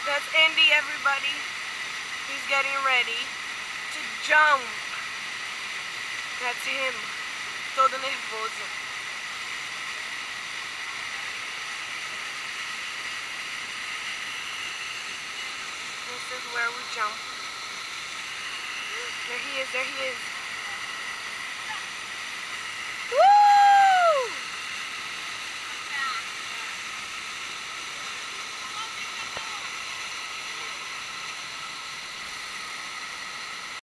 That's Andy, everybody. He's getting ready to jump. That's him. Todo nervoso. This is where we jump. There he is, there he is.